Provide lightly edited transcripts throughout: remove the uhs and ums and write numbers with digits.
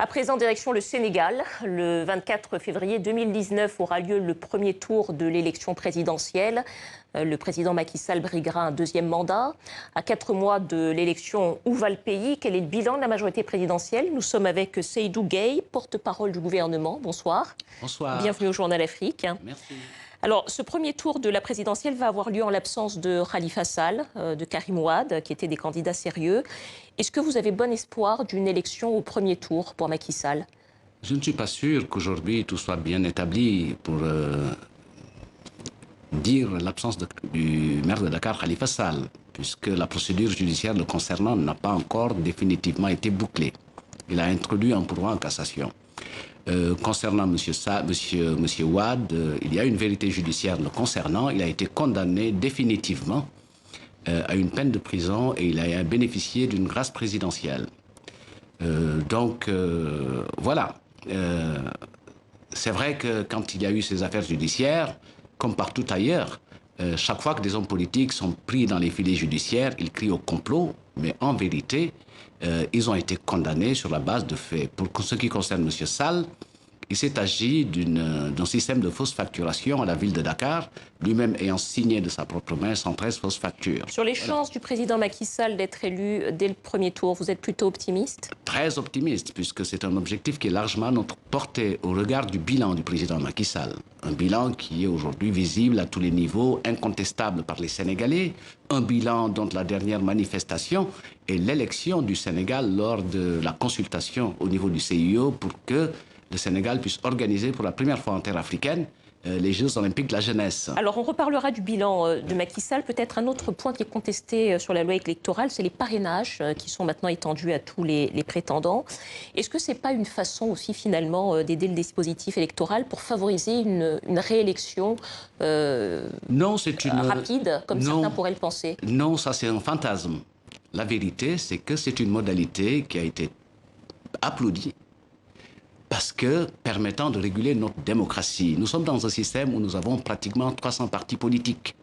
À présent, direction le Sénégal. Le 24 février 2019 aura lieu le premier tour de l'élection présidentielle. Le président Macky Sall briguera un deuxième mandat. À 4 mois de l'élection, où va le pays? Quel est le bilan de la majorité présidentielle? Nous sommes avec Seydou Gueye, porte-parole du gouvernement. Bonsoir. Bonsoir. Bienvenue au Journal Afrique. Merci. Alors, ce premier tour de la présidentielle va avoir lieu en l'absence de Khalifa Sall, de Karim Wade, qui étaient des candidats sérieux. Est-ce que vous avez bon espoir d'une élection au premier tour pour Macky Sall? Je ne suis pas sûr qu'aujourd'hui tout soit bien établi pour dire l'absence du maire de Dakar, Khalifa Sall, puisque la procédure judiciaire le concernant n'a pas encore définitivement été bouclée. Il a introduit un pourvoi en cassation. Concernant M. Wade, il y a une vérité judiciaire le concernant. Il a été condamné définitivement à une peine de prison et il a bénéficié d'une grâce présidentielle. Voilà. C'est vrai que quand il y a eu ces affaires judiciaires, comme partout ailleurs, chaque fois que des hommes politiques sont pris dans les filets judiciaires, ils crient au complot, mais en vérité, ils ont été condamnés sur la base de faits. Pour ce qui concerne M. Sall, il s'est agi d'un système de fausse facturation à la ville de Dakar, lui-même ayant signé de sa propre main 113 fausses factures. Sur les chances du président Macky Sall d'être élu dès le premier tour, vous êtes plutôt optimiste? Très optimiste, puisque c'est un objectif qui est largement notre portée au regard du bilan du président Macky Sall. Un bilan qui est aujourd'hui visible à tous les niveaux, incontestable par les Sénégalais, un bilan dont la dernière manifestation est l'élection du Sénégal lors de la consultation au niveau du CIO pour que le Sénégal puisse organiser pour la première fois en terre africaine les Jeux olympiques de la jeunesse. Alors on reparlera du bilan de Macky Sall. Peut-être un autre point qui est contesté sur la loi électorale, c'est les parrainages qui sont maintenant étendus à tous les prétendants. Est-ce que ce n'est pas une façon aussi finalement d'aider le dispositif électoral pour favoriser une réélection rapide, comme certains pourraient le penser? Non, ça c'est un fantasme. La vérité, c'est que c'est une modalité qui a été applaudie parce que permettant de réguler notre démocratie. Nous sommes dans un système où nous avons pratiquement 300 partis politiques.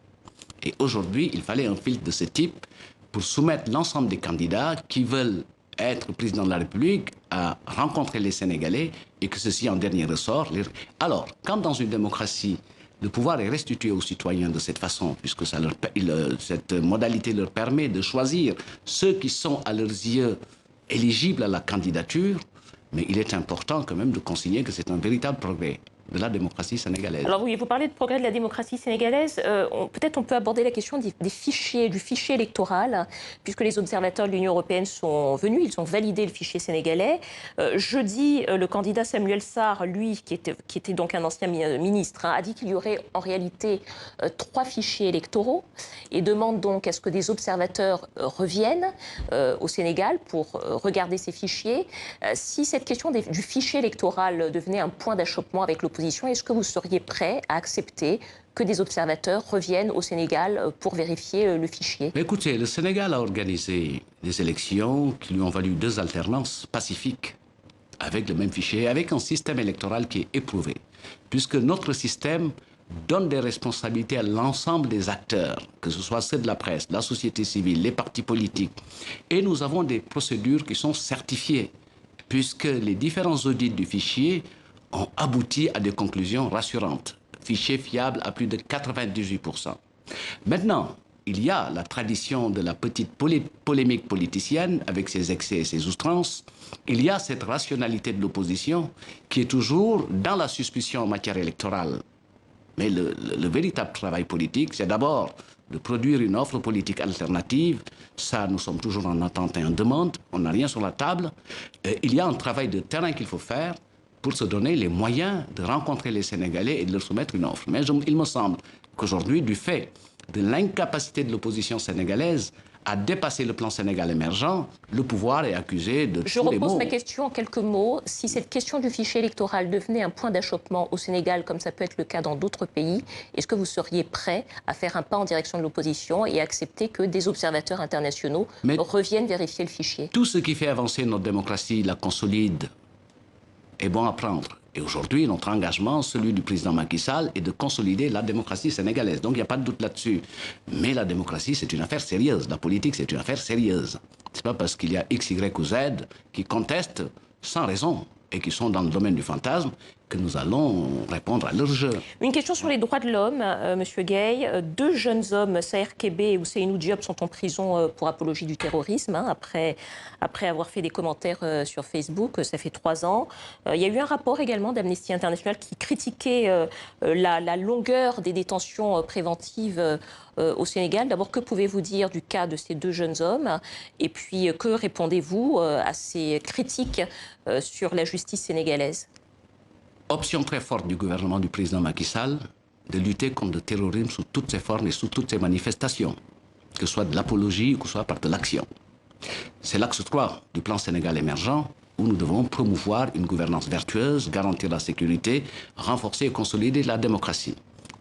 Et aujourd'hui, il fallait un filtre de ce type pour soumettre l'ensemble des candidats qui veulent être président de la République à rencontrer les Sénégalais et que ceci en dernier ressort. Alors, quand dans une démocratie, le pouvoir est restitué aux citoyens de cette façon, puisque cette modalité leur permet de choisir ceux qui sont à leurs yeux éligibles à la candidature, mais il est important quand même de consigner que c'est un véritable progrès de la démocratie sénégalaise. Alors oui, vous parlez de progrès de la démocratie sénégalaise. Peut-être on peut aborder la question des fichiers, du fichier électoral, puisque les observateurs de l'Union européenne sont venus, ils ont validé le fichier sénégalais. Jeudi, le candidat Samuel Sarr, lui, qui était donc un ancien ministre, a dit qu'il y aurait en réalité 3 fichiers électoraux et demande donc à ce que des observateurs reviennent au Sénégal pour regarder ces fichiers. Si cette question du fichier électoral devenait un point d'achoppement avec l'opposition, est-ce que vous seriez prêt à accepter que des observateurs reviennent au Sénégal pour vérifier le fichier? Écoutez, le Sénégal a organisé des élections qui lui ont valu 2 alternances pacifiques avec le même fichier, avec un système électoral qui est éprouvé, puisque notre système donne des responsabilités à l'ensemble des acteurs, que ce soit ceux de la presse, la société civile, les partis politiques. Et nous avons des procédures qui sont certifiées, puisque les différents audits du fichier ont abouti à des conclusions rassurantes. Fichier fiable à plus de 98%. Maintenant, il y a la tradition de la petite polémique politicienne avec ses excès et ses outrances. Il y a cette rationalité de l'opposition qui est toujours dans la suspicion en matière électorale. Mais le véritable travail politique, c'est d'abord de produire une offre politique alternative. Ça, nous sommes toujours en attente et en demande. On n'a rien sur la table. Il y a un travail de terrain qu'il faut faire pour se donner les moyens de rencontrer les Sénégalais et de leur soumettre une offre. Mais il me semble qu'aujourd'hui, du fait de l'incapacité de l'opposition sénégalaise à dépasser le plan Sénégal émergent, le pouvoir est accusé de tous les maux. Je repose ma question en quelques mots. Si cette question du fichier électoral devenait un point d'achoppement au Sénégal, comme ça peut être le cas dans d'autres pays, est-ce que vous seriez prêt à faire un pas en direction de l'opposition et accepter que des observateurs internationaux reviennent vérifier le fichier? Tout ce qui fait avancer notre démocratie, la consolide, est bon à prendre. Et aujourd'hui, notre engagement, celui du président Macky Sall, est de consolider la démocratie sénégalaise. Donc il n'y a pas de doute là-dessus. Mais la démocratie, c'est une affaire sérieuse. La politique, c'est une affaire sérieuse. Ce n'est pas parce qu'il y a X, Y ou Z qui contestent sans raison et qui sont dans le domaine du fantasme, que nous allons répondre à leur jeu. Une question sur les droits de l'homme, Monsieur Gay. Deux jeunes hommes, Saher Kébé et Ousseynou Diop, sont en prison pour apologie du terrorisme, après avoir fait des commentaires sur Facebook. Ça fait 3 ans. Il y a eu un rapport également d'Amnesty International qui critiquait la longueur des détentions préventives au Sénégal. D'abord, que pouvez-vous dire du cas de ces deux jeunes hommes? Et puis, que répondez-vous à ces critiques sur la justice sénégalaise? Option très forte du gouvernement du président Macky Sall de lutter contre le terrorisme sous toutes ses formes et sous toutes ses manifestations, que ce soit de l'apologie ou que ce soit par de l'action. C'est l'axe 3 du plan Sénégal émergent où nous devons promouvoir une gouvernance vertueuse, garantir la sécurité, renforcer et consolider la démocratie.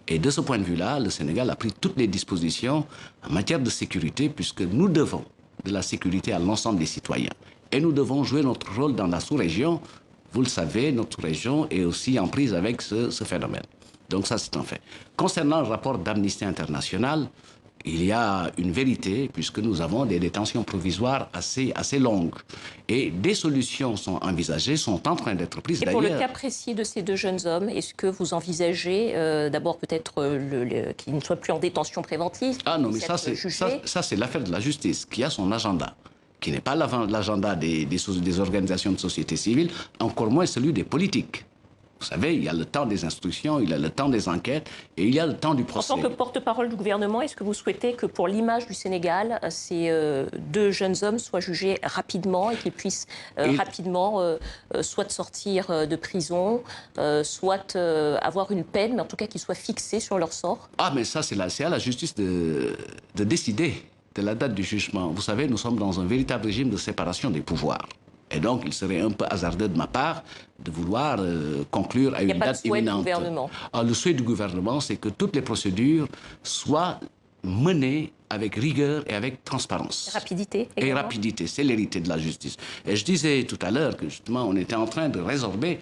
Et de ce point de vue-là, le Sénégal a pris toutes les dispositions en matière de sécurité puisque nous devons de la sécurité à l'ensemble des citoyens. Et nous devons jouer notre rôle dans la sous-région. Vous le savez, notre région est aussi en prise avec ce phénomène. Donc ça, c'est un fait. Concernant le rapport d'Amnesty International, il y a une vérité, puisque nous avons des détentions provisoires assez longues. Et des solutions sont envisagées, sont en train d'être prises. Et pour le cas précis de ces deux jeunes hommes, est-ce que vous envisagez d'abord peut-être qu'ils ne soient plus en détention préventive? Ah non, mais ça, c'est l'affaire de la justice, qui a son agenda, qui n'est pas l'agenda des organisations de société civile, encore moins celui des politiques. Vous savez, il y a le temps des instructions, il y a le temps des enquêtes et il y a le temps du procès. En tant que porte-parole du gouvernement, est-ce que vous souhaitez que pour l'image du Sénégal, ces deux jeunes hommes soient jugés rapidement et qu'ils puissent rapidement soit sortir de prison, soit avoir une peine, mais en tout cas qu'ils soient fixés sur leur sort? Ah, mais ça, c'est à la justice de décider de la date du jugement. Vous savez, nous sommes dans un véritable régime de séparation des pouvoirs. Et donc, il serait un peu hasardeux de ma part de vouloir conclure à une date imminente. Il n'y a pas de souhait du gouvernement. Le souhait du gouvernement, c'est que toutes les procédures soient menées avec rigueur et avec transparence. Rapidité également. Et rapidité, célérité de la justice. Et je disais tout à l'heure que justement, on était en train de résorber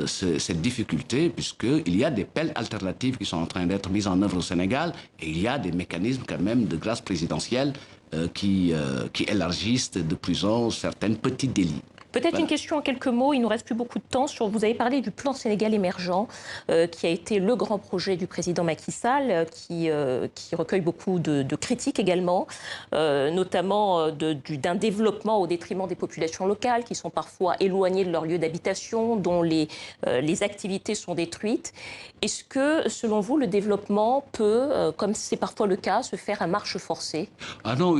cette difficulté, puisqu'il y a des peines alternatives qui sont en train d'être mises en œuvre au Sénégal, et il y a des mécanismes quand même de grâce présidentielle qui élargissent de prison certains petits délits. Peut-être une question en quelques mots, il ne nous reste plus beaucoup de temps. Vous avez parlé du plan Sénégal émergent, qui a été le grand projet du président Macky Sall, qui recueille beaucoup de critiques également, notamment d'un développement au détriment des populations locales, qui sont parfois éloignées de leur lieu d'habitation, dont les activités sont détruites. Est-ce que, selon vous, le développement peut, comme c'est parfois le cas, se faire à marche forcée? Ah non,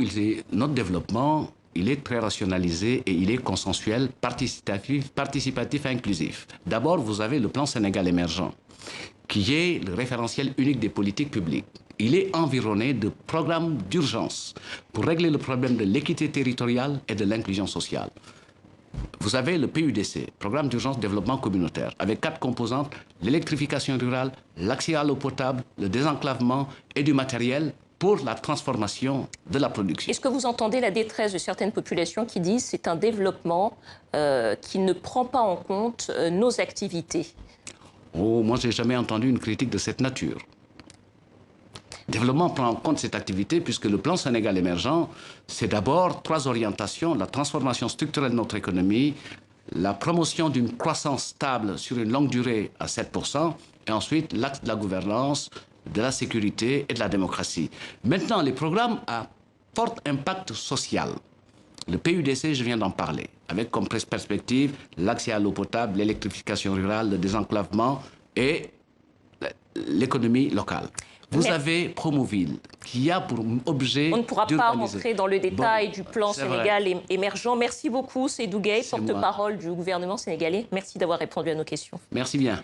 notre développement, il est très rationalisé et il est consensuel, participatif et inclusif. D'abord, vous avez le plan Sénégal émergent, qui est le référentiel unique des politiques publiques. Il est environné de programmes d'urgence pour régler le problème de l'équité territoriale et de l'inclusion sociale. Vous avez le PUDC, Programme d'urgence développement communautaire, avec 4 composantes, l'électrification rurale, l'accès à l'eau potable, le désenclavement et du matériel pour la transformation de la production. Est-ce que vous entendez la détresse de certaines populations qui disent que c'est un développement qui ne prend pas en compte nos activités? Oh, moi, je n'ai jamais entendu une critique de cette nature. Le développement prend en compte cette activité puisque le plan Sénégal émergent, c'est d'abord 3 orientations, la transformation structurelle de notre économie, la promotion d'une croissance stable sur une longue durée à 7%, et ensuite l'axe de la gouvernance, de la sécurité et de la démocratie. Maintenant, les programmes à fort impact social. Le PUDC, je viens d'en parler, avec comme perspective l'accès à l'eau potable, l'électrification rurale, le désenclavement et l'économie locale. Vous avez Promoville, qui a pour objet... On ne pourra pas rentrer dans le détail du plan Sénégal émergent. Merci beaucoup, Seydou Gueye, porte-parole du gouvernement sénégalais. Merci d'avoir répondu à nos questions. Merci bien.